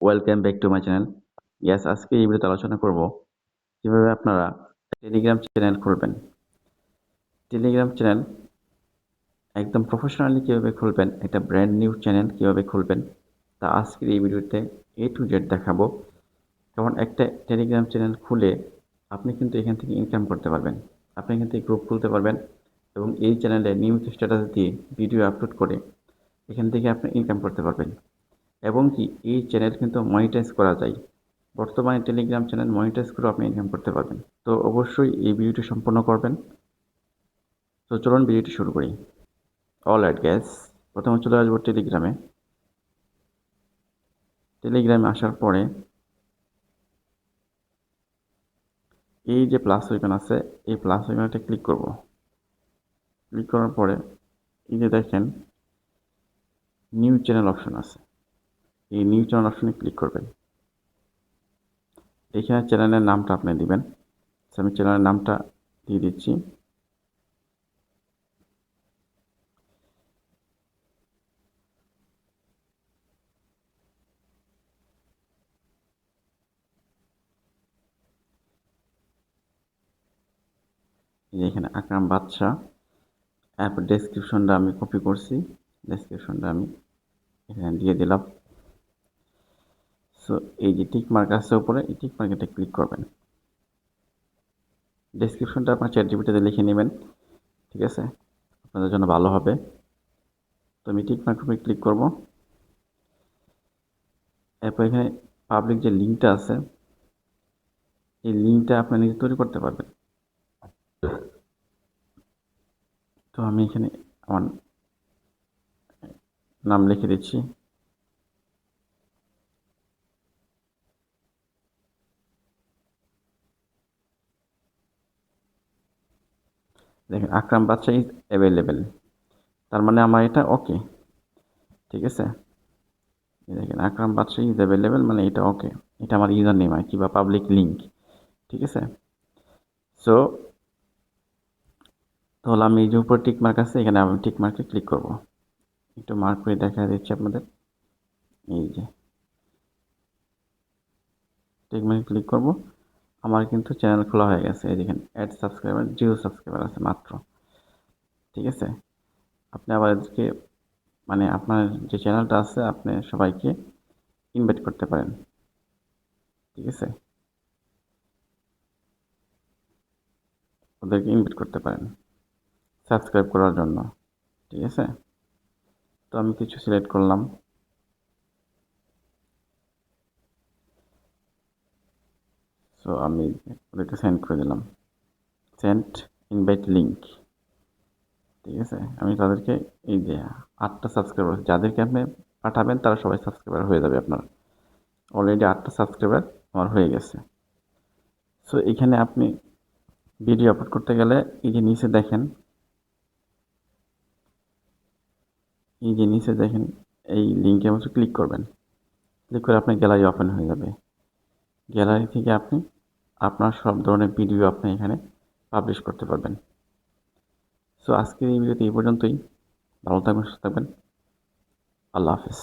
Welcome back to my channel. আজকে এই ভিডিওতে আলোচনা করব কিভাবে আপনারা টেলিগ্রাম চ্যানেল খুলবেন। টেলিগ্রাম চ্যানেল একদম প্রফেশনালি কিভাবে খুলবেন, একটা ব্র্যান্ড নিউ চ্যানেল কিভাবে খুলবেন, তা আজকের এই ভিডিওতে A to Z দেখাবো। কারণ একটা টেলিগ্রাম চ্যানেল খুলে আপনি কিন্তু এখান থেকে ইনকাম করতে পারবেন। আপনি এখান থেকে গ্রুপ খুলতে পারবেন এবং এই চ্যানেলে নিউজ স্ট্যাটাস দিয়ে ভিডিও আপলোড করে এখান থেকে আপনি ইনকাম করতে পারবেন। এবং কি এই চ্যানেল কিন্তু মনিটাইজ করা যায়। বর্তমানে টেলিগ্রাম চ্যানেল মনিটাইজ করেও আপনি ইনকাম করতে পারবেন। তো অবশ্যই এই ভিডিওটি সম্পূর্ণ করবেন। তো চলুন ভিডিওটি শুরু করি। অলরাইট গ্যাস, প্রথমে চলে আসবো টেলিগ্রামে। টেলিগ্রামে আসার পরে এই যে প্লাস আইকন আছে, এই প্লাস আইকনটা ক্লিক করব। ক্লিক করার পরে এই যে দেখেন নিউ চ্যানেল অপশন আছে, এই নিউ চ্যানেল অপশনে ক্লিক করবেন। এখানে চ্যানেলের নামটা আপনি দিবেন। আমি চ্যানেলের নামটা দিয়ে দিচ্ছি। এখানে আকরাম বাদশা। এরপর ডেসক্রিপশনটা আমি কপি করছি, ডেসক্রিপশনটা আমি এখানে দিয়ে দিলাম। সো এই যে টিক মার্ক আছে উপরে, এই টিক মার্কেটে ক্লিক করবেন। ডেসক্রিপশনটা আপনার চ্যাট জিপিটিতে লিখে নেবেন, ঠিক আছে, আপনাদের জন্য ভালো হবে। তো আমি টিক মার্কের উপরে ক্লিক করব। এরপর এখানে পাবলিক যে লিঙ্কটা আছে, এই লিঙ্কটা আপনার নিজে তৈরি করতে পারবেন। তো আমি এখানে আমার নাম লিখে দিচ্ছি। দেখেন আকরাম বাদশা ইজ অ্যাভেলেবেল, তার মানে আমার এটা ওকে, ঠিক আছে। দেখেন আকরাম বাদশা ইজ অ্যাভেলেবেল মানে এটা ওকে, এটা আমার ইউজার নেম আর কি, বা পাবলিক লিঙ্ক, ঠিক আছে। সো তাহলে আমি এই যে উপরে টিক মার্ক আছে, এখানে আমি টিক মার্কে ক্লিক করব। একটু মার্ক করে দেখা দিচ্ছি আপনাদের। এই যে টিক মার্কে ক্লিক করব, আমার কিন্তু চ্যানেল খোলা হয়ে গেছে। এই দেখেন অ্যাড সাবস্ক্রাইবার, 0 সাবস্ক্রাইবার আছে মাত্র, ঠিক আছে। আপনি আবার এদেরকে মানে আপনার যে চ্যানেলটা আছে আপনি সবাইকে ইনভাইট করতে পারেন, ঠিক আছে, ওদেরকে ইনভাইট করতে পারেন সাবস্ক্রাইব করার জন্য, ঠিক আছে। তো আমি কিছু সিলেক্ট করলাম। সো আমি ওদেরকে সেন্ড করে দিলাম, সেন্ড ইনভাইট লিঙ্ক, ঠিক আছে। আমি তাদেরকে এই যে 8টা সাবস্ক্রাইবার, যাদেরকে আপনি পাঠাবেন তারা সবাই সাবস্ক্রাইবার হয়ে যাবে আপনার। অলরেডি 8টা সাবস্ক্রাইবার আমার হয়ে গেছে। সো এখানে আপনি ভিডিও আপলোড করতে গেলে এই যে নিচে দেখেন, এই যে নিচে দেখেন এই লিঙ্কের মধ্যে ক্লিক করবেন। ক্লিক করে আপনার গ্যালারি ওপেন হয়ে যাবে। গ্যালারি থেকে আপনি আপনার সব ধরনের ভিডিও আপনি এখানে পাবলিশ করতে পারবেন। সো আজকের এই ভিডিওতে এই পর্যন্তই। ভালো থাকবেন, সুস্থ থাকবেন। আল্লাহ হাফেজ।